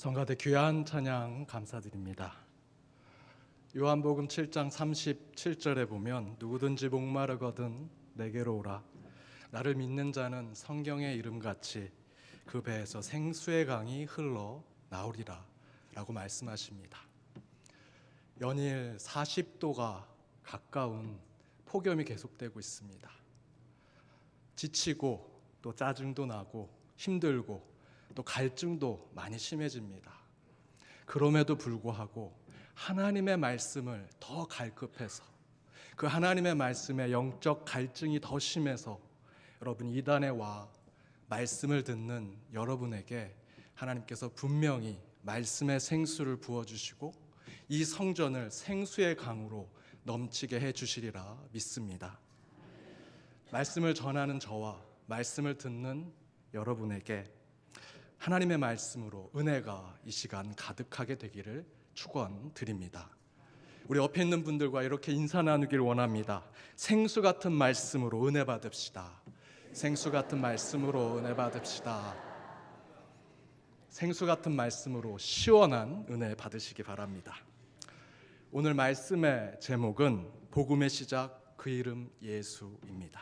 성가대 귀한 찬양 감사드립니다. 요한복음 7장 37절에 보면 누구든지 목마르거든 내게로 오라. 나를 믿는 자는 성경의 이름같이 그 배에서 생수의 강이 흘러 나오리라 라고 말씀하십니다. 연일 40도가 가까운 폭염이 계속되고 있습니다. 지치고 또 짜증도 나고 힘들고 또 갈증도 많이 심해집니다. 그럼에도 불구하고 하나님의 말씀을 더 갈급해서 그 하나님의 말씀에 영적 갈증이 더 심해서 여러분 이단에 와 말씀을 듣는 여러분에게 하나님께서 분명히 말씀의 생수를 부어주시고 이 성전을 생수의 강으로 넘치게 해주시리라 믿습니다. 말씀을 전하는 저와 말씀을 듣는 여러분에게 하나님의 말씀으로 은혜가 이 시간 가득하게 되기를 축원드립니다. 우리 옆에 있는 분들과 이렇게 인사 나누길 원합니다. 생수 같은 말씀으로 은혜 받읍시다. 생수 같은 말씀으로 은혜 받읍시다. 생수 같은 말씀으로 시원한 은혜 받으시기 바랍니다. 오늘 말씀의 제목은 복음의 시작 그 이름 예수입니다.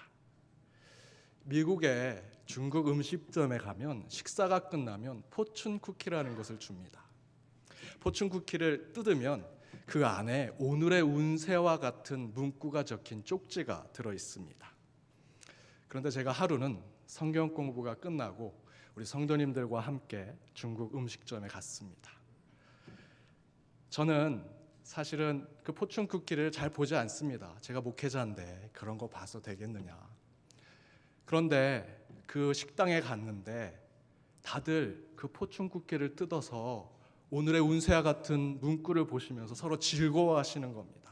미국의 중국 음식점에 가면 식사가 끝나면 포춘 쿠키라는 것을 줍니다. 포춘 쿠키를 뜯으면 그 안에 오늘의 운세와 같은 문구가 적힌 쪽지가 들어 있습니다. 그런데 제가 하루는 성경 공부가 끝나고 우리 성도님들과 함께 중국 음식점에 갔습니다. 저는 사실은 그 포춘 쿠키를 잘 보지 않습니다. 제가 목회자인데 그런 거 봐서 되겠느냐. 그런데 그 식당에 갔는데 다들 그 포춘 쿠키를 뜯어서 오늘의 운세와 같은 문구를 보시면서 서로 즐거워하시는 겁니다.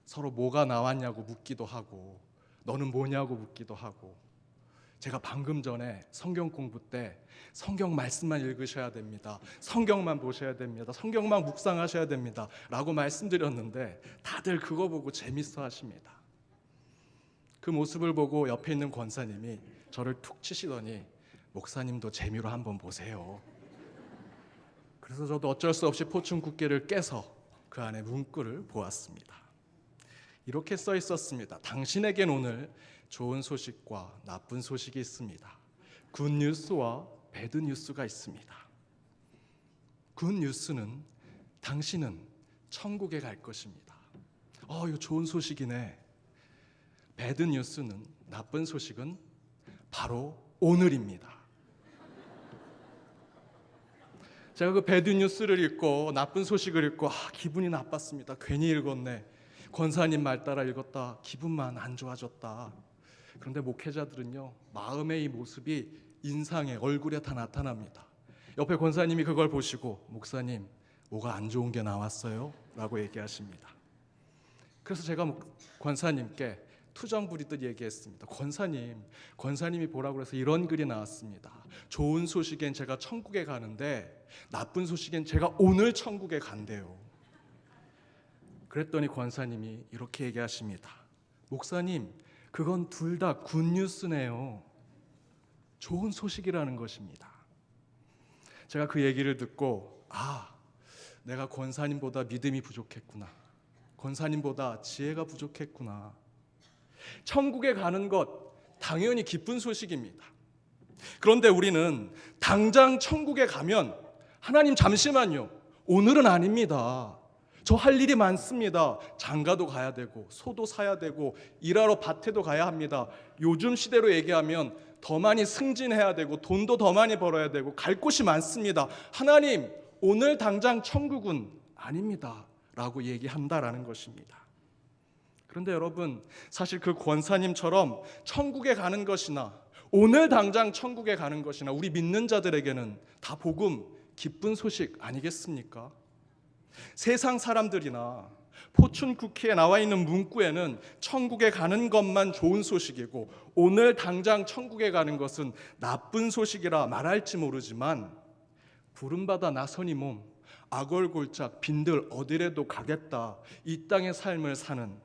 서로 뭐가 나왔냐고 묻기도 하고 너는 뭐냐고 묻기도 하고. 제가 방금 전에 성경 공부 때 성경 말씀만 읽으셔야 됩니다. 성경만 보셔야 됩니다. 성경만 묵상하셔야 됩니다 라고 말씀드렸는데 다들 그거 보고 재밌어 하십니다. 그 모습을 보고 옆에 있는 권사님이 저를 툭 치시더니 목사님도 재미로 한번 보세요. 그래서 저도 어쩔 수 없이 포춘 쿠키를 깨서 그 안에 문구를 보았습니다. 이렇게 써 있었습니다. 당신에겐 오늘 좋은 소식과 나쁜 소식이 있습니다. 굿뉴스와 배드뉴스가 있습니다. 굿뉴스는 당신은 천국에 갈 것입니다. 이거 좋은 소식이네. 배드뉴스는 나쁜 소식은 바로 오늘입니다. 제가 그 배드뉴스를 읽고 나쁜 소식을 읽고 기분이 나빴습니다. 괜히 읽었네. 권사님 말 따라 읽었다. 기분만 안 좋아졌다. 그런데 목회자들은요, 마음의 이 모습이 인상에 얼굴에 다 나타납니다. 옆에 권사님이 그걸 보시고 목사님 뭐가 안 좋은 게 나왔어요? 라고 얘기하십니다. 그래서 제가 권사님께 투정 부리듯 얘기했습니다. 권사님이 보라고 해서 이런 글이 나왔습니다. 좋은 소식엔 제가 천국에 가는데 나쁜 소식엔 제가 오늘 천국에 간대요. 그랬더니 권사님이 이렇게 얘기하십니다. 목사님, 그건 둘 다 굿뉴스네요. 좋은 소식이라는 것입니다. 제가 그 얘기를 듣고 내가 권사님보다 믿음이 부족했구나. 권사님보다 지혜가 부족했구나. 천국에 가는 것 당연히 기쁜 소식입니다. 그런데 우리는 당장 천국에 가면 하나님 잠시만요. 오늘은 아닙니다. 저 할 일이 많습니다. 장가도 가야 되고 소도 사야 되고 일하러 밭에도 가야 합니다. 요즘 시대로 얘기하면 더 많이 승진해야 되고 돈도 더 많이 벌어야 되고 갈 곳이 많습니다. 하나님 오늘 당장 천국은 아닙니다 라고 얘기한다라는 것입니다. 그런데 여러분, 사실 그 권사님처럼 천국에 가는 것이나 오늘 당장 천국에 가는 것이나 우리 믿는 자들에게는 다 복음, 기쁜 소식 아니겠습니까? 세상 사람들이나 포춘 쿠키에 나와 있는 문구에는 천국에 가는 것만 좋은 소식이고 오늘 당장 천국에 가는 것은 나쁜 소식이라 말할지 모르지만 부름받아 나서니 몸, 악월골짝 빈들 어디래도 가겠다 이 땅의 삶을 사는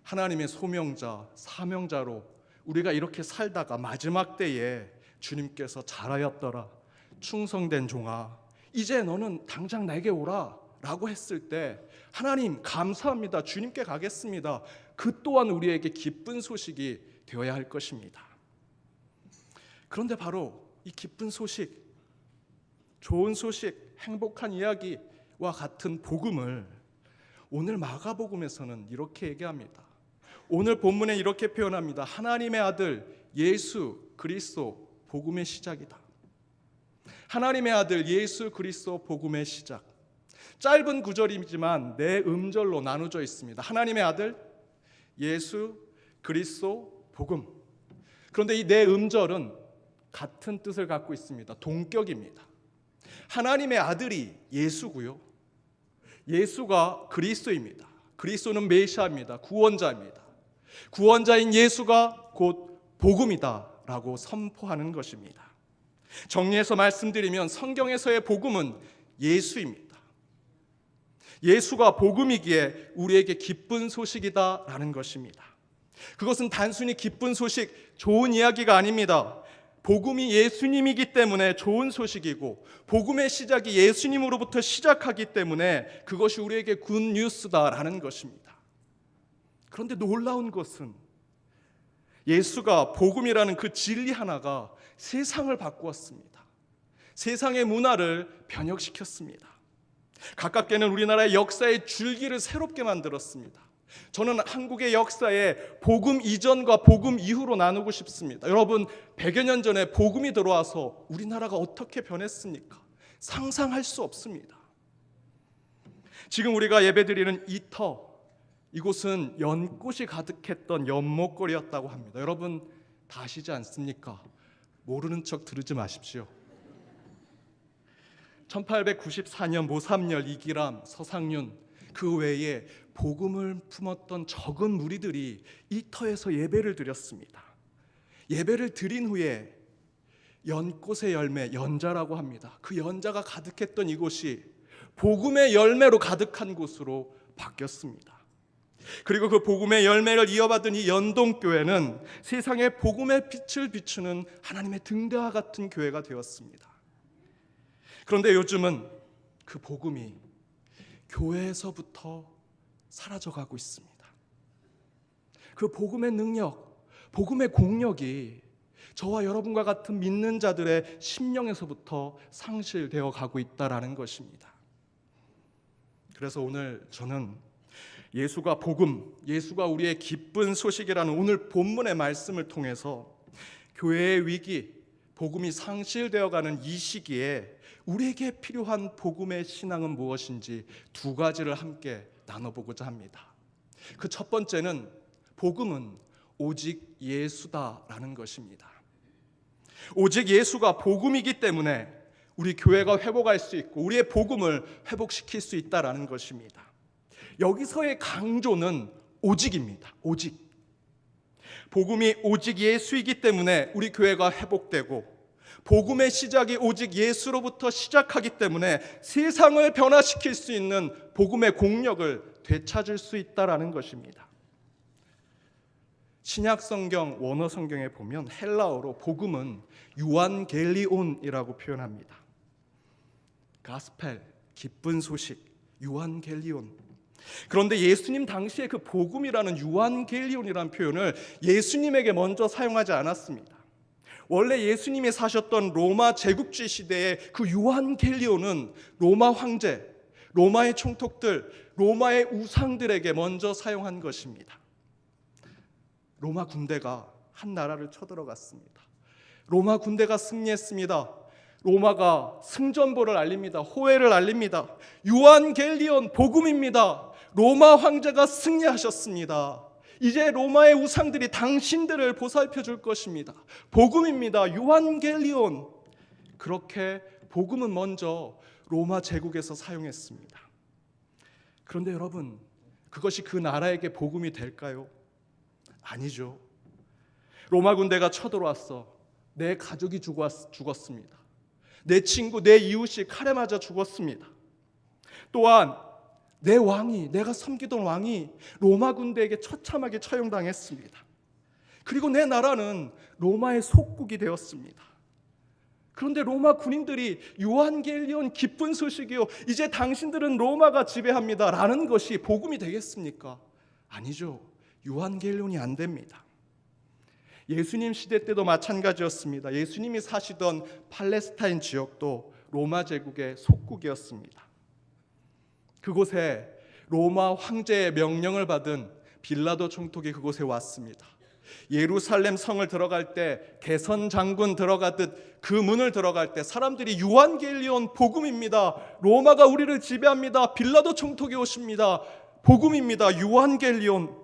하나님의 소명자, 사명자로 우리가 이렇게 살다가 마지막 때에 주님께서 잘하였더라 충성된 종아 이제 너는 당장 내게 오라 라고 했을 때 하나님 감사합니다. 주님께 가겠습니다. 그 또한 우리에게 기쁜 소식이 되어야 할 것입니다. 그런데 바로 이 기쁜 소식, 좋은 소식, 행복한 이야기와 같은 복음을 오늘 마가복음에서는 이렇게 얘기합니다. 오늘 본문에 이렇게 표현합니다. 하나님의 아들 예수 그리스도 복음의 시작이다. 하나님의 아들 예수 그리스도 복음의 시작. 짧은 구절이지만 네 음절로 나누어져 있습니다. 하나님의 아들 예수 그리스도 복음. 그런데 이 네 음절은 같은 뜻을 갖고 있습니다. 동격입니다. 하나님의 아들이 예수고요, 예수가 그리스도입니다. 그리스도는 메시아입니다. 구원자입니다. 구원자인 예수가 곧 복음이다 라고 선포하는 것입니다. 정리해서 말씀드리면 성경에서의 복음은 예수입니다. 예수가 복음이기에 우리에게 기쁜 소식이다 라는 것입니다. 그것은 단순히 기쁜 소식, 좋은 이야기가 아닙니다. 복음이 예수님이기 때문에 좋은 소식이고 복음의 시작이 예수님으로부터 시작하기 때문에 그것이 우리에게 굿뉴스다라는 것입니다. 그런데 놀라운 것은 예수가 복음이라는 그 진리 하나가 세상을 바꾸었습니다. 세상의 문화를 변혁시켰습니다. 가깝게는 우리나라의 역사의 줄기를 새롭게 만들었습니다. 저는 한국의 역사에 복음 이전과 복음 이후로 나누고 싶습니다. 여러분, 100여 년 전에 복음이 들어와서 우리나라가 어떻게 변했습니까? 상상할 수 없습니다. 지금 우리가 예배드리는 이 터, 이곳은 연꽃이 가득했던 연못거리였다고 합니다. 여러분 다 아시지 않습니까? 모르는 척 들으지 마십시오. 1894년 모삼열, 이기람, 서상윤 그 외에 복음을 품었던 적은 무리들이 이 터에서 예배를 드렸습니다. 예배를 드린 후에 연꽃의 열매, 연자라고 합니다. 그 연자가 가득했던 이곳이 복음의 열매로 가득한 곳으로 바뀌었습니다. 그리고 그 복음의 열매를 이어받은 이 연동교회는 세상에 복음의 빛을 비추는 하나님의 등대와 같은 교회가 되었습니다. 그런데 요즘은 그 복음이 교회에서부터 사라져가고 있습니다. 그 복음의 능력, 복음의 공력이 저와 여러분과 같은 믿는 자들의 심령에서부터 상실되어 가고 있다라는 것입니다. 그래서 오늘 저는 예수가 복음, 예수가 우리의 기쁜 소식이라는 오늘 본문의 말씀을 통해서 교회의 위기, 복음이 상실되어가는 이 시기에 우리에게 필요한 복음의 신앙은 무엇인지 두 가지를 함께 나눠보고자 합니다. 그 첫 번째는 복음은 오직 예수다라는 것입니다. 오직 예수가 복음이기 때문에 우리 교회가 회복할 수 있고 우리의 복음을 회복시킬 수 있다라는 것입니다. 여기서의 강조는 오직입니다. 오직. 복음이 오직 예수이기 때문에 우리 교회가 회복되고 복음의 시작이 오직 예수로부터 시작하기 때문에 세상을 변화시킬 수 있는 복음의 공력을 되찾을 수 있다라는 것입니다. 신약 성경 원어 성경에 보면 헬라어로 복음은 유안겔리온이라고 표현합니다. 가스펠, 기쁜 소식, 유안겔리온. 그런데 예수님 당시에 그 복음이라는 유안겔리온이라는 표현을 예수님에게 먼저 사용하지 않았습니다. 원래 예수님이 사셨던 로마 제국주의 시대의 그 유안겔리온은 로마 황제, 로마의 총독들, 로마의 우상들에게 먼저 사용한 것입니다. 로마 군대가 한 나라를 쳐들어갔습니다. 로마 군대가 승리했습니다. 로마가 승전보를 알립니다. 호해를 알립니다. 유안겔리온 복음입니다. 로마 황제가 승리하셨습니다. 이제 로마의 우상들이 당신들을 보살펴 줄 것입니다. 복음입니다. 유안겔리온. 그렇게 복음은 먼저 로마 제국에서 사용했습니다. 그런데 여러분, 그것이 그 나라에게 복음이 될까요? 아니죠. 로마 군대가 쳐들어왔어. 내 가족이 죽었습니다. 내 친구, 내 이웃이 칼에 맞아 죽었습니다. 또한 내 왕이, 내가 섬기던 왕이 로마 군대에게 처참하게 처형당했습니다. 그리고 내 나라는 로마의 속국이 되었습니다. 그런데 로마 군인들이 요한겔리온 기쁜 소식이요, 이제 당신들은 로마가 지배합니다 라는 것이 복음이 되겠습니까? 아니죠. 요한겔리온이 안 됩니다. 예수님 시대 때도 마찬가지였습니다. 예수님이 사시던 팔레스타인 지역도 로마 제국의 속국이었습니다. 그곳에 로마 황제의 명령을 받은 빌라도 총독이 그곳에 왔습니다. 예루살렘 성을 들어갈 때 개선 장군 들어가듯 그 문을 들어갈 때 사람들이 요한겔리온 복음입니다, 로마가 우리를 지배합니다, 빌라도 총독이 오십니다, 복음입니다, 요한겔리온,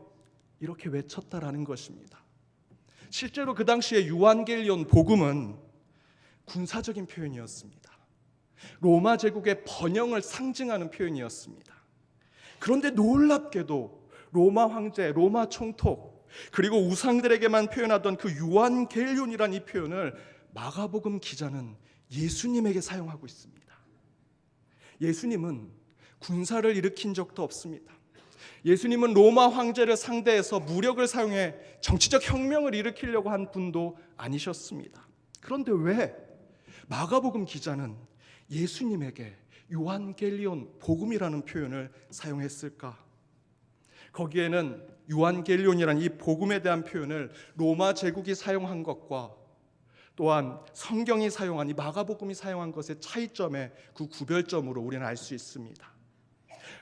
이렇게 외쳤다라는 것입니다. 실제로 그 당시에 요한겔리온 복음은 군사적인 표현이었습니다. 로마 제국의 번영을 상징하는 표현이었습니다. 그런데 놀랍게도 로마 황제, 로마 총독, 그리고 우상들에게만 표현하던 그 요한겔리온이란 이 표현을 마가복음 기자는 예수님에게 사용하고 있습니다. 예수님은 군사를 일으킨 적도 없습니다. 예수님은 로마 황제를 상대해서 무력을 사용해 정치적 혁명을 일으키려고 한 분도 아니셨습니다. 그런데 왜 마가복음 기자는 예수님에게 요한겔리온 복음이라는 표현을 사용했을까? 거기에는 요한겔리온이라는 이 복음에 대한 표현을 로마 제국이 사용한 것과 또한 성경이 사용한 이 마가복음이 사용한 것의 차이점의 그 구별점으로 우리는 알 수 있습니다.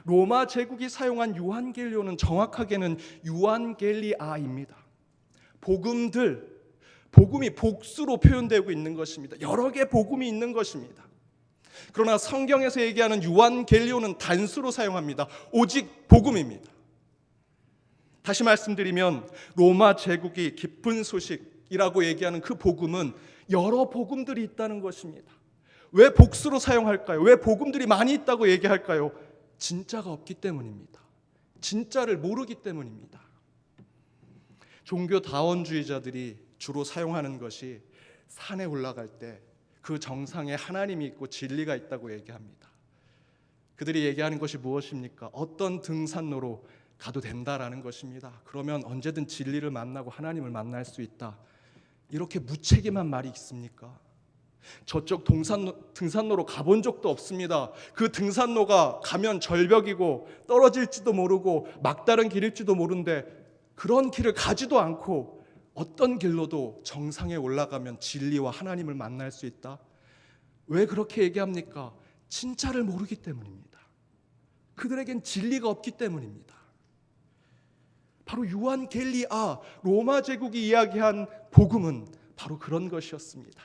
로마 제국이 사용한 요한겔리온은 정확하게는 유한겔리아입니다. 복음들, 복음이 복수로 표현되고 있는 것입니다. 여러 개의 복음이 있는 것입니다. 그러나 성경에서 얘기하는 유한겔리온은 단수로 사용합니다. 오직 복음입니다. 다시 말씀드리면 로마 제국이 기쁜 소식이라고 얘기하는 그 복음은 여러 복음들이 있다는 것입니다. 왜 복수로 사용할까요? 왜 복음들이 많이 있다고 얘기할까요? 진짜가 없기 때문입니다. 진짜를 모르기 때문입니다. 종교 다원주의자들이 주로 사용하는 것이 산에 올라갈 때 그 정상에 하나님이 있고 진리가 있다고 얘기합니다. 그들이 얘기하는 것이 무엇입니까? 어떤 등산로로 가도 된다라는 것입니다. 그러면 언제든 진리를 만나고 하나님을 만날 수 있다. 이렇게 무책임한 말이 있습니까? 저쪽 등산로로 가본 적도 없습니다. 그 등산로가 가면 절벽이고 떨어질지도 모르고 막다른 길일지도 모르는데 그런 길을 가지도 않고 어떤 길로도 정상에 올라가면 진리와 하나님을 만날 수 있다. 왜 그렇게 얘기합니까? 진짜를 모르기 때문입니다. 그들에겐 진리가 없기 때문입니다. 바로 유한겔리아, 로마 제국이 이야기한 복음은 바로 그런 것이었습니다.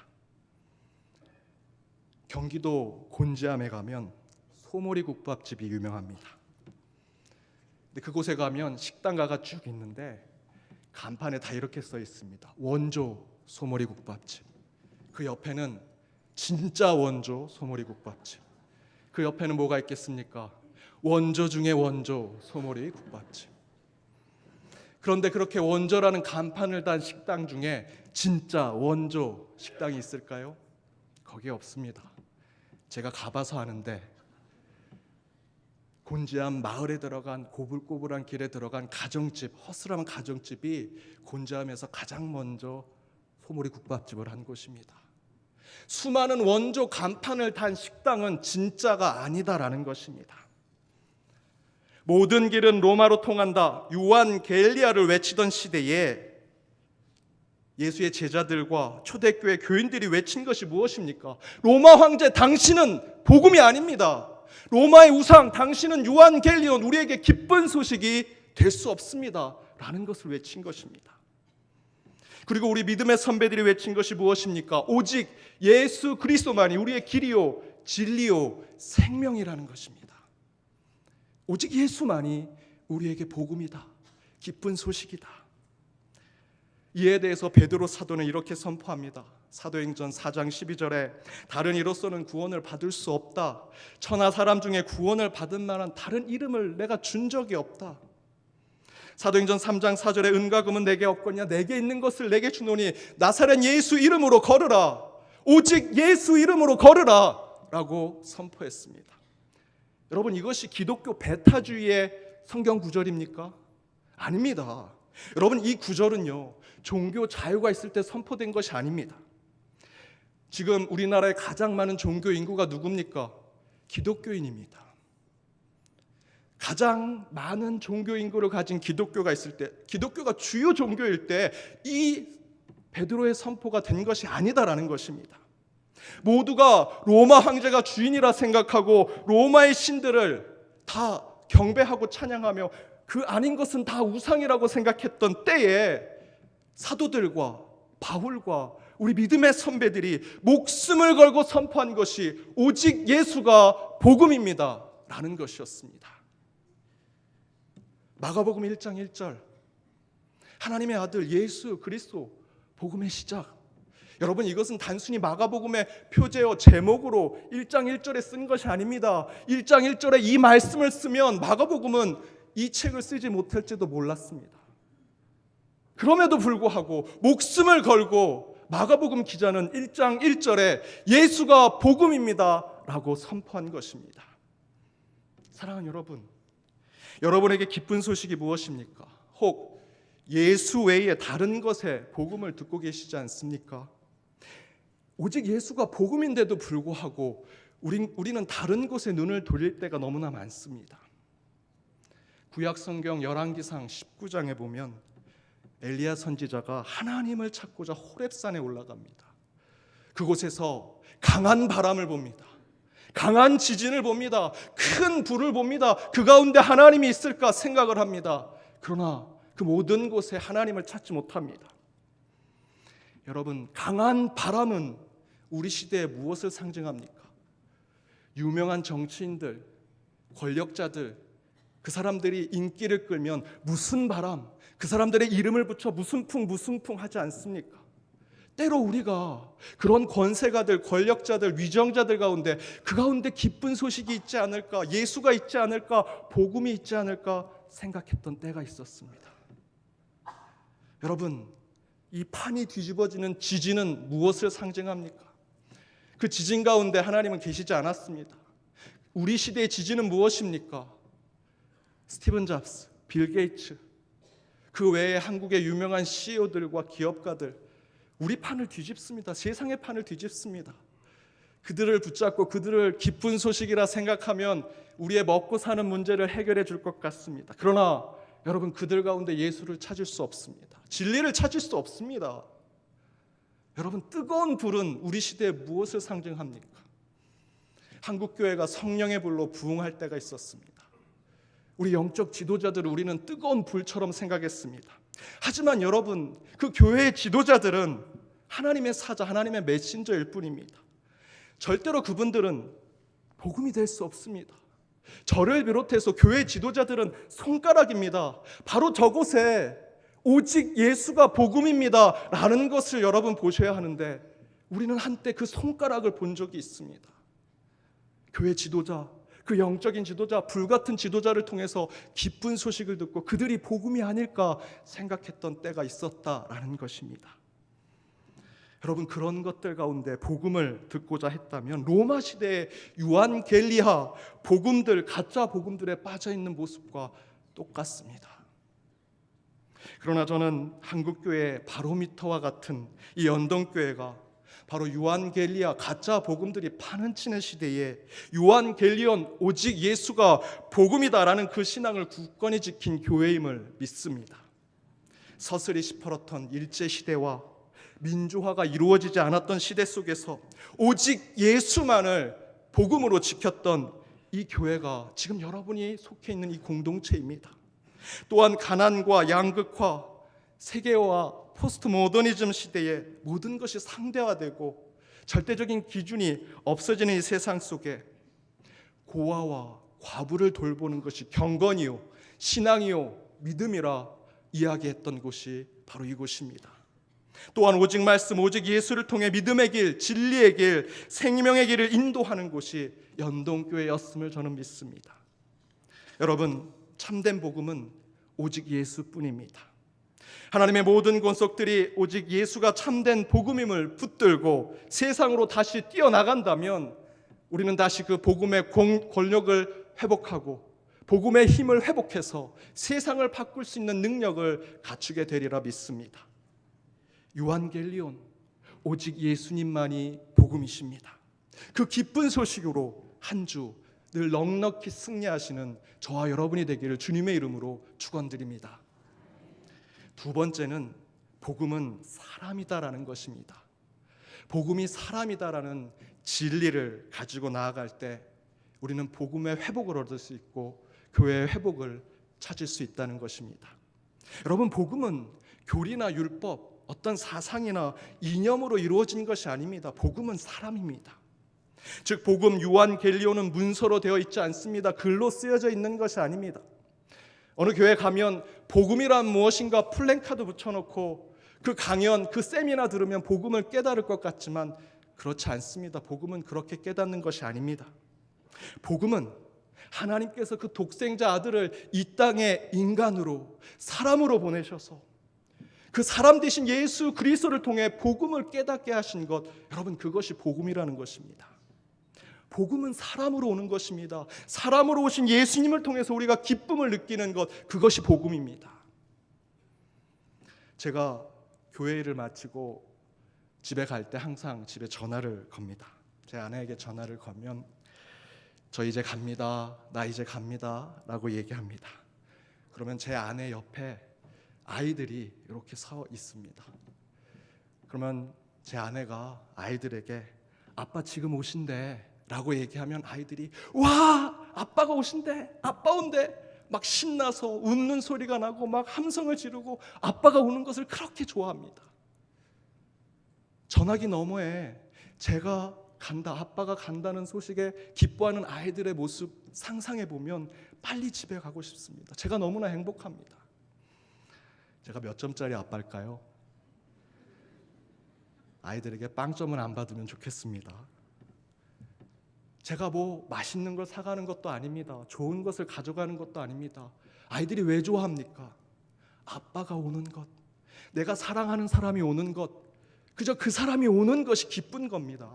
경기도 곤지암에 가면 소머리 국밥집이 유명합니다. 근데 그곳에 가면 식당가가 쭉 있는데 간판에 다 이렇게 써 있습니다. 원조 소머리 국밥집. 그 옆에는 진짜 원조 소머리 국밥집. 그 옆에는 뭐가 있겠습니까? 원조 중에 원조 소머리 국밥집. 그런데 그렇게 원조라는 간판을 단 식당 중에 진짜 원조 식당이 있을까요? 거기에 없습니다. 제가 가봐서 아는데 곤지암 마을에 들어간 고불고불한 길에 들어간 가정집, 허스름한 가정집이 곤지암에서 가장 먼저 소머리 국밥집을 한 곳입니다. 수많은 원조 간판을 단 식당은 진짜가 아니다라는 것입니다. 모든 길은 로마로 통한다, 유한겔리아를 외치던 시대에 예수의 제자들과 초대교회 교인들이 외친 것이 무엇입니까? 로마 황제, 당신은 복음이 아닙니다. 로마의 우상, 당신은 유한겔리온, 우리에게 기쁜 소식이 될 수 없습니다 라는 것을 외친 것입니다. 그리고 우리 믿음의 선배들이 외친 것이 무엇입니까? 오직 예수 그리스도만이 우리의 길이요 진리요 생명이라는 것입니다. 오직 예수만이 우리에게 복음이다, 기쁜 소식이다. 이에 대해서 베드로 사도는 이렇게 선포합니다. 사도행전 4장 12절에 다른 이로서는 구원을 받을 수 없다. 천하 사람 중에 구원을 받은 만한 다른 이름을 내가 준 적이 없다. 사도행전 3장 4절에 은과 금은 내게 없거니와 내게 있는 것을 내게 주노니 나사렛 예수 이름으로 걸으라. 오직 예수 이름으로 걸으라 라고 선포했습니다. 여러분, 이것이 기독교 배타주의의 성경 구절입니까? 아닙니다. 여러분, 이 구절은요 종교 자유가 있을 때 선포된 것이 아닙니다. 지금 우리나라에 가장 많은 종교 인구가 누굽니까? 기독교인입니다. 가장 많은 종교 인구를 가진 기독교가 있을 때, 기독교가 주요 종교일 때 이 베드로의 선포가 된 것이 아니다라는 것입니다. 모두가 로마 황제가 주인이라 생각하고 로마의 신들을 다 경배하고 찬양하며 그 아닌 것은 다 우상이라고 생각했던 때에 사도들과 바울과 우리 믿음의 선배들이 목숨을 걸고 선포한 것이 오직 예수가 복음입니다 라는 것이었습니다. 마가복음 1장 1절, 하나님의 아들 예수 그리스도 복음의 시작. 여러분, 이것은 단순히 마가복음의 표제어 제목으로 1장 1절에 쓴 것이 아닙니다. 1장 1절에 이 말씀을 쓰면 마가복음은 이 책을 쓰지 못할지도 몰랐습니다. 그럼에도 불구하고 목숨을 걸고 마가복음 기자는 1장 1절에 예수가 복음입니다 라고 선포한 것입니다. 사랑하는 여러분, 여러분에게 기쁜 소식이 무엇입니까? 혹 예수 외에 다른 것에 복음을 듣고 계시지 않습니까? 오직 예수가 복음인데도 불구하고 우리는 다른 곳에 눈을 돌릴 때가 너무나 많습니다. 구약성경 열왕기상 19장에 보면 엘리야 선지자가 하나님을 찾고자 호렙산에 올라갑니다. 그곳에서 강한 바람을 봅니다. 강한 지진을 봅니다. 큰 불을 봅니다. 그 가운데 하나님이 있을까 생각을 합니다. 그러나 그 모든 곳에 하나님을 찾지 못합니다. 여러분, 강한 바람은 우리 시대에 무엇을 상징합니까? 유명한 정치인들, 권력자들, 그 사람들이 인기를 끌면 무슨 바람, 그 사람들의 이름을 붙여 무슨 풍 하지 않습니까? 때로 우리가 그런 권세가들, 권력자들, 위정자들 가운데 그 가운데 기쁜 소식이 있지 않을까, 예수가 있지 않을까, 복음이 있지 않을까 생각했던 때가 있었습니다. 여러분, 이 판이 뒤집어지는 지진은 무엇을 상징합니까? 그 지진 가운데 하나님은 계시지 않았습니다. 우리 시대의 지진은 무엇입니까? 스티븐 잡스, 빌 게이츠, 그 외에 한국의 유명한 CEO들과 기업가들, 우리 판을 뒤집습니다. 세상의 판을 뒤집습니다. 그들을 붙잡고 그들을 기쁜 소식이라 생각하면 우리의 먹고 사는 문제를 해결해 줄 것 같습니다. 그러나 여러분, 그들 가운데 예수를 찾을 수 없습니다. 진리를 찾을 수 없습니다. 여러분, 뜨거운 불은 우리 시대에 무엇을 상징합니까? 한국교회가 성령의 불로 부흥할 때가 있었습니다. 우리 영적 지도자들을 우리는 뜨거운 불처럼 생각했습니다. 하지만 여러분, 그 교회의 지도자들은 하나님의 사자, 하나님의 메신저일 뿐입니다. 절대로 그분들은 복음이 될 수 없습니다. 저를 비롯해서 교회 지도자들은 손가락입니다. 바로 저곳에 오직 예수가 복음입니다 라는 것을 여러분 보셔야 하는데, 우리는 한때 그 손가락을 본 적이 있습니다. 교회 지도자, 그 영적인 지도자, 불같은 지도자를 통해서 기쁜 소식을 듣고 그들이 복음이 아닐까 생각했던 때가 있었다라는 것입니다. 여러분, 그런 것들 가운데 복음을 듣고자 했다면 로마 시대의 유한겔리아 복음들, 가짜 복음들에 빠져있는 모습과 똑같습니다. 그러나 저는 한국교회 바로미터와 같은 이 연동교회가 바로 유한겔리아 가짜 복음들이 파는치는 시대에 유한겔리온 오직 예수가 복음이다라는 그 신앙을 굳건히 지킨 교회임을 믿습니다. 서슬이 시퍼렇던 일제시대와 민주화가 이루어지지 않았던 시대 속에서 오직 예수만을 복음으로 지켰던 이 교회가 지금 여러분이 속해 있는 이 공동체입니다. 또한 가난과 양극화, 세계화, 포스트 모더니즘 시대에 모든 것이 상대화되고 절대적인 기준이 없어지는 이 세상 속에 고아와 과부를 돌보는 것이 경건이요, 신앙이요, 믿음이라 이야기했던 곳이 바로 이곳입니다. 또한 오직 말씀, 오직 예수를 통해 믿음의 길, 진리의 길, 생명의 길을 인도하는 곳이 연동교회였음을 저는 믿습니다. 여러분, 참된 복음은 오직 예수뿐입니다. 하나님의 모든 권속들이 오직 예수가 참된 복음임을 붙들고 세상으로 다시 뛰어나간다면 우리는 다시 그 복음의 권력을 회복하고 복음의 힘을 회복해서 세상을 바꿀 수 있는 능력을 갖추게 되리라 믿습니다. 유한겔리온, 오직 예수님만이 복음입니다. 복음이십니다. 그 기쁜 소식으로 한 주 늘 넉넉히 승리하시는 저와 여러분이 되기를 주님의 이름으로 축원드립니다. 두 번째는 복음은 사람이다라는 것입니다. 복음이 사람이다라는 진리를 가지고 나아갈 때 우리는 복음의 회복을 얻을 수 있고 교회의 회복을 찾을 수 있다는 것입니다. 여러분, 복음은 교리나 율법, 어떤 사상이나 이념으로 이루어진 것이 아닙니다. 복음은 사람입니다. 즉 복음 유한겔리오는 문서로 되어 있지 않습니다. 글로 쓰여져 있는 것이 아닙니다. 어느 교회 가면 복음이란 무엇인가 플랜카드 붙여놓고 그 강연, 그 세미나 들으면 복음을 깨달을 것 같지만 그렇지 않습니다. 복음은 그렇게 깨닫는 것이 아닙니다. 복음은 하나님께서 그 독생자 아들을 이 땅에 인간으로, 사람으로 보내셔서 그 사람 되신 예수 그리스도를 통해 복음을 깨닫게 하신 것, 여러분, 그것이 복음이라는 것입니다. 복음은 사람으로 오는 것입니다. 사람으로 오신 예수님을 통해서 우리가 기쁨을 느끼는 것, 그것이 복음입니다. 제가 교회 일을 마치고 집에 갈 때 항상 집에 전화를 겁니다. 제 아내에게 전화를 걸면 저 이제 갑니다, 나 이제 갑니다 라고 얘기합니다. 그러면 제 아내 옆에 아이들이 이렇게 서 있습니다. 그러면 제 아내가 아이들에게 아빠 지금 오신대 라고 얘기하면 아이들이 와, 아빠가 오신대, 아빠 온대 막 신나서 웃는 소리가 나고 막 함성을 지르고 아빠가 오는 것을 그렇게 좋아합니다. 전화기 너머에 제가 간다, 아빠가 간다는 소식에 기뻐하는 아이들의 모습 상상해 보면 빨리 집에 가고 싶습니다. 제가 너무나 행복합니다. 제가 몇 점짜리 아빠일까요? 아이들에게 빵점은 안 받으면 좋겠습니다. 제가 뭐 맛있는 걸 사가는 것도 아닙니다. 좋은 것을 가져가는 것도 아닙니다. 아이들이 왜 좋아합니까? 아빠가 오는 것, 내가 사랑하는 사람이 오는 것, 그저 그 사람이 오는 것이 기쁜 겁니다.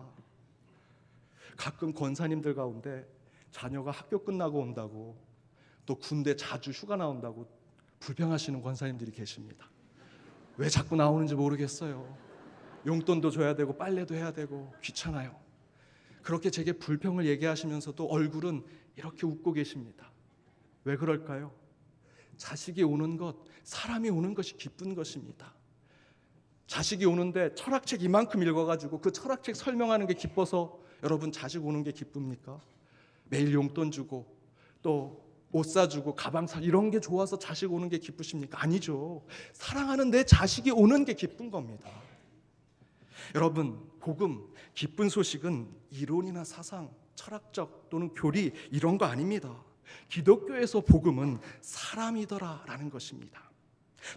가끔 권사님들 가운데 자녀가 학교 끝나고 온다고, 또 군대 자주 휴가 나온다고 불평하시는 권사님들이 계십니다. 왜 자꾸 나오는지 모르겠어요. 용돈도 줘야 되고 빨래도 해야 되고 귀찮아요. 그렇게 제게 불평을 얘기하시면서도 얼굴은 이렇게 웃고 계십니다. 왜 그럴까요? 자식이 오는 것, 사람이 오는 것이 기쁜 것입니다. 자식이 오는데 철학책 이만큼 읽어가지고 그 철학책 설명하는 게 기뻐서 여러분 자식 오는 게 기쁩니까? 매일 용돈 주고 또 옷 사주고 가방 사, 이런 게 좋아서 자식 오는 게 기쁘십니까? 아니죠. 사랑하는 내 자식이 오는 게 기쁜 겁니다. 여러분, 복음, 기쁜 소식은 이론이나 사상, 철학적 또는 교리 이런 거 아닙니다. 기독교에서 복음은 사람이더라라는 것입니다.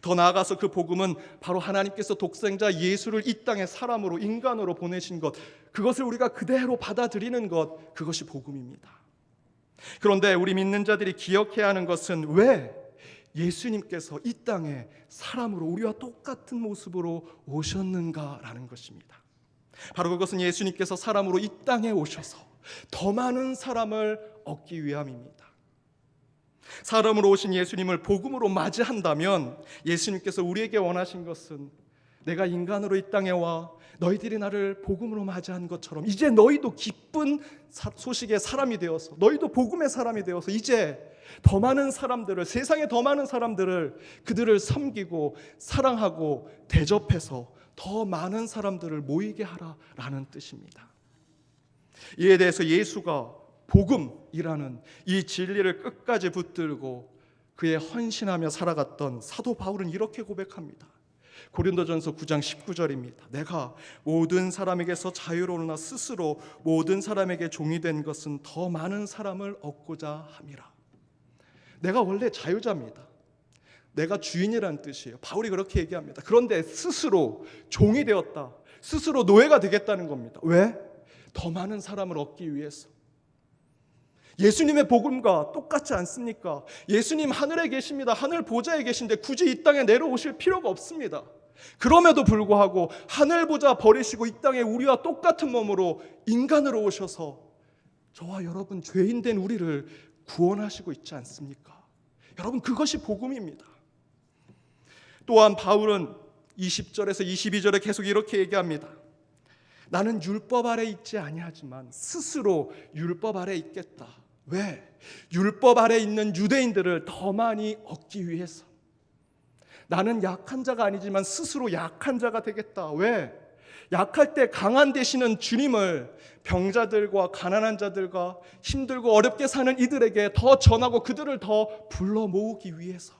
더 나아가서 그 복음은 바로 하나님께서 독생자 예수를 이 땅에 사람으로, 인간으로 보내신 것, 그것을 우리가 그대로 받아들이는 것, 그것이 복음입니다. 그런데 우리 믿는 자들이 기억해야 하는 것은 왜 예수님께서 이 땅에 사람으로 우리와 똑같은 모습으로 오셨는가라는 것입니다. 바로 그것은 예수님께서 사람으로 이 땅에 오셔서 더 많은 사람을 얻기 위함입니다. 사람으로 오신 예수님을 복음으로 맞이한다면 예수님께서 우리에게 원하신 것은 내가 인간으로 이 땅에 와 너희들이 나를 복음으로 맞이한 것처럼 이제 너희도 기쁜 소식의 사람이 되어서, 너희도 복음의 사람이 되어서 이제 더 많은 사람들을, 세상에 더 많은 사람들을, 그들을 섬기고 사랑하고 대접해서 더 많은 사람들을 모이게 하라라는 뜻입니다. 이에 대해서 예수가 복음이라는 이 진리를 끝까지 붙들고 그에 헌신하며 살아갔던 사도 바울은 이렇게 고백합니다. 고린도전서 9장 19절입니다. 내가 모든 사람에게서 자유로우나 스스로 모든 사람에게 종이 된 것은 더 많은 사람을 얻고자 함이라. 내가 원래 자유자입니다. 내가 주인이라는 뜻이에요. 바울이 그렇게 얘기합니다. 그런데 스스로 종이 되었다, 스스로 노예가 되겠다는 겁니다. 왜? 더 많은 사람을 얻기 위해서. 예수님의 복음과 똑같지 않습니까? 예수님 하늘에 계십니다. 하늘 보좌에 계신데 굳이 이 땅에 내려오실 필요가 없습니다. 그럼에도 불구하고 하늘 보좌 버리시고 이 땅에 우리와 똑같은 몸으로 인간으로 오셔서 저와 여러분 죄인된 우리를 구원하시고 있지 않습니까? 여러분, 그것이 복음입니다. 또한 바울은 20절에서 22절에 계속 이렇게 얘기합니다. 나는 율법 아래 있지 아니하지만 스스로 율법 아래 있겠다. 왜? 율법 아래 있는 유대인들을 더 많이 얻기 위해서. 나는 약한 자가 아니지만 스스로 약한 자가 되겠다. 왜? 약할 때 강한 되시는 주님을 병자들과 가난한 자들과 힘들고 어렵게 사는 이들에게 더 전하고 그들을 더 불러 모으기 위해서.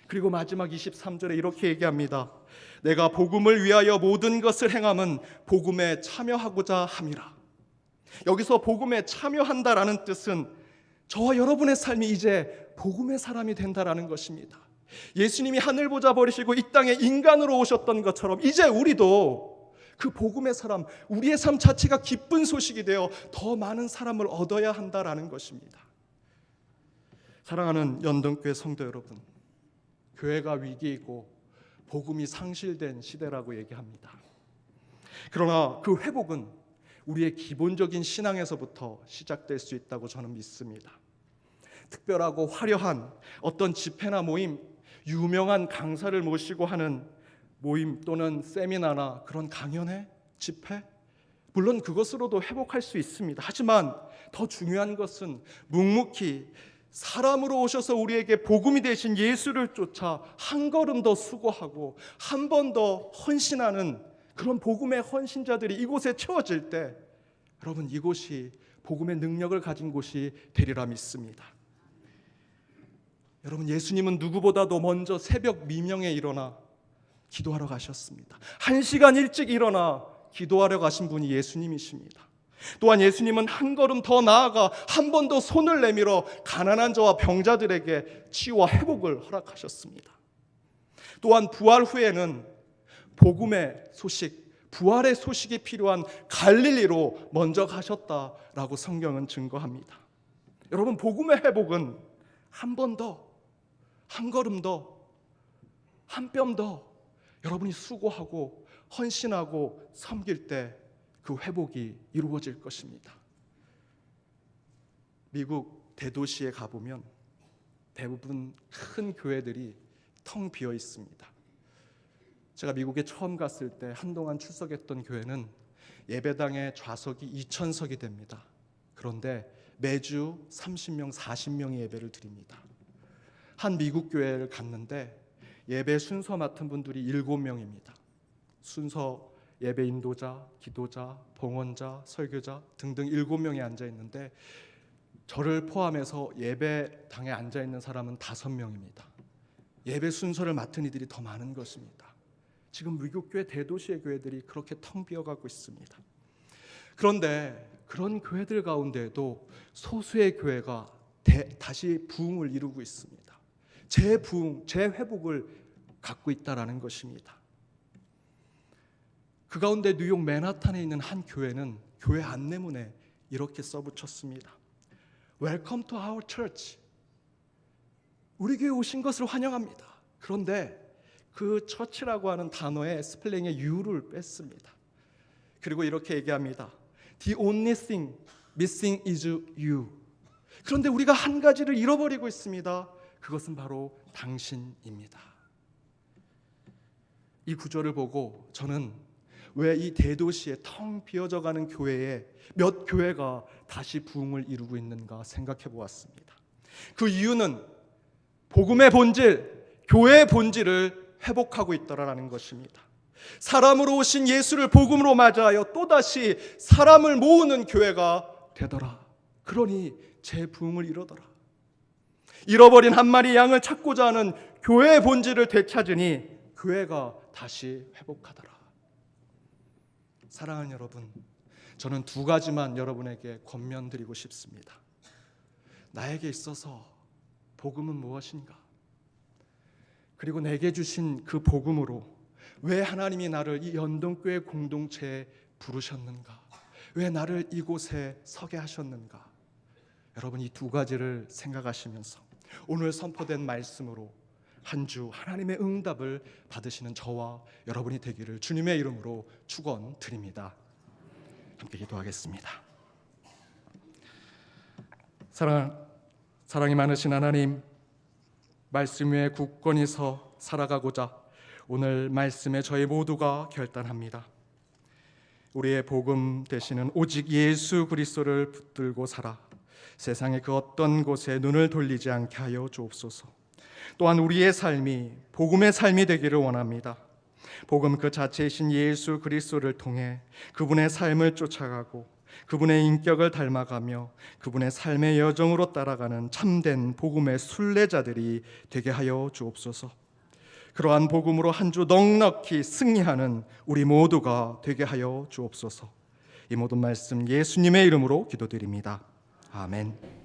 그리고 마지막 23절에 이렇게 얘기합니다. 내가 복음을 위하여 모든 것을 행함은 복음에 참여하고자 함이라. 여기서 복음에 참여한다라는 뜻은 저와 여러분의 삶이 이제 복음의 사람이 된다라는 것입니다. 예수님이 하늘 보좌 버리시고 이 땅에 인간으로 오셨던 것처럼 이제 우리도 그 복음의 사람, 우리의 삶 자체가 기쁜 소식이 되어 더 많은 사람을 얻어야 한다라는 것입니다. 사랑하는 연동교회 성도 여러분, 교회가 위기이고 복음이 상실된 시대라고 얘기합니다. 그러나 그 회복은 우리의 기본적인 신앙에서부터 시작될 수 있다고 저는 믿습니다. 특별하고 화려한 어떤 집회나 모임, 유명한 강사를 모시고 하는 모임 또는 세미나나 그런 강연회, 집회, 물론 그것으로도 회복할 수 있습니다. 하지만 더 중요한 것은 묵묵히 사람으로 오셔서 우리에게 복음이 되신 예수를 쫓아 한 걸음 더 수고하고 한 번 더 헌신하는 그런 복음의 헌신자들이 이곳에 채워질 때 여러분, 이곳이 복음의 능력을 가진 곳이 되리라 믿습니다. 여러분, 예수님은 누구보다도 먼저 새벽 미명에 일어나 기도하러 가셨습니다. 1시간 일찍 일어나 기도하러 가신 분이 예수님이십니다. 또한 예수님은 한 걸음 더 나아가 한 번 더 손을 내밀어 가난한 자와 병자들에게 치유와 회복을 허락하셨습니다. 또한 부활 후에는 복음의 소식, 부활의 소식이 필요한 갈릴리로 먼저 가셨다라고 성경은 증거합니다. 여러분, 복음의 회복은 한 번 더, 한 걸음 더, 한 뼘 더 여러분이 수고하고 헌신하고 섬길 때 그 회복이 이루어질 것입니다. 미국 대도시에 가보면 대부분 큰 교회들이 텅 비어 있습니다. 제가 미국에 처음 갔을 때 한동안 출석했던 교회는 예배당의 좌석이 2,000석이 됩니다. 그런데 매주 30명, 40명이 예배를 드립니다. 한 미국 교회를 갔는데 예배 순서 맡은 분들이 7명입니다. 순서 예배 인도자, 기도자, 봉헌자, 설교자 등등 7명이 앉아 있는데 저를 포함해서 예배당에 앉아 있는 사람은 5명입니다. 예배 순서를 맡은 이들이 더 많은 것입니다. 지금 미국 교회 대도시의 교회들이 그렇게 텅 비어가고 있습니다. 그런데 그런 교회들 가운데에도 소수의 교회가 다시 부흥을 이루고 있습니다. 재부흥, 재회복을 갖고 있다라는 것입니다. 그 가운데 뉴욕 맨하탄에 있는 한 교회는 교회 안내문에 이렇게 써붙였습니다. Welcome to our church. 우리 교회 오신 것을 환영합니다. 그런데 그 처치라고 하는 단어의 스펠링의 U를 뺐습니다. 그리고 이렇게 얘기합니다. The only thing missing is you. 그런데 우리가 한 가지를 잃어버리고 있습니다. 그것은 바로 당신입니다. 이 구절을 보고 저는 왜 이 대도시에 텅 비어져가는 교회에 몇 교회가 다시 부흥을 이루고 있는가 생각해 보았습니다. 그 이유는 복음의 본질, 교회의 본질을 회복하고 있더라라는 것입니다. 사람으로 오신 예수를 복음으로 맞이하여 또다시 사람을 모으는 교회가 되더라. 그러니 재부흥을 이루더라. 잃어버린 한 마리 양을 찾고자 하는 교회의 본질을 되찾으니 교회가 다시 회복하더라. 사랑하는 여러분, 저는 2가지만 여러분에게 권면드리고 싶습니다. 나에게 있어서 복음은 무엇인가? 그리고 내게 주신 그 복음으로 왜 하나님이 나를 이 연동교회 공동체에 부르셨는가? 왜 나를 이곳에 서게 하셨는가? 여러분, 이 2가지를 생각하시면서 오늘 선포된 말씀으로 한 주 하나님의 응답을 받으시는 저와 여러분이 되기를 주님의 이름으로 축원드립니다. 함께 기도하겠습니다. 사랑이 많으신 하나님, 말씀 위에 굳건히 서 살아가고자 오늘 말씀에 저희 모두가 결단합니다. 우리의 복음 되시는 오직 예수 그리스도를 붙들고 살아 세상의 그 어떤 곳에 눈을 돌리지 않게 하여 주옵소서. 또한 우리의 삶이 복음의 삶이 되기를 원합니다. 복음 그 자체이신 예수 그리스도를 통해 그분의 삶을 쫓아가고 그분의 인격을 닮아가며 그분의 삶의 여정으로 따라가는 참된 복음의 순례자들이 되게 하여 주옵소서. 그러한 복음으로 한 주 넉넉히 승리하는 우리 모두가 되게 하여 주옵소서. 이 모든 말씀 예수님의 이름으로 기도드립니다. 아멘.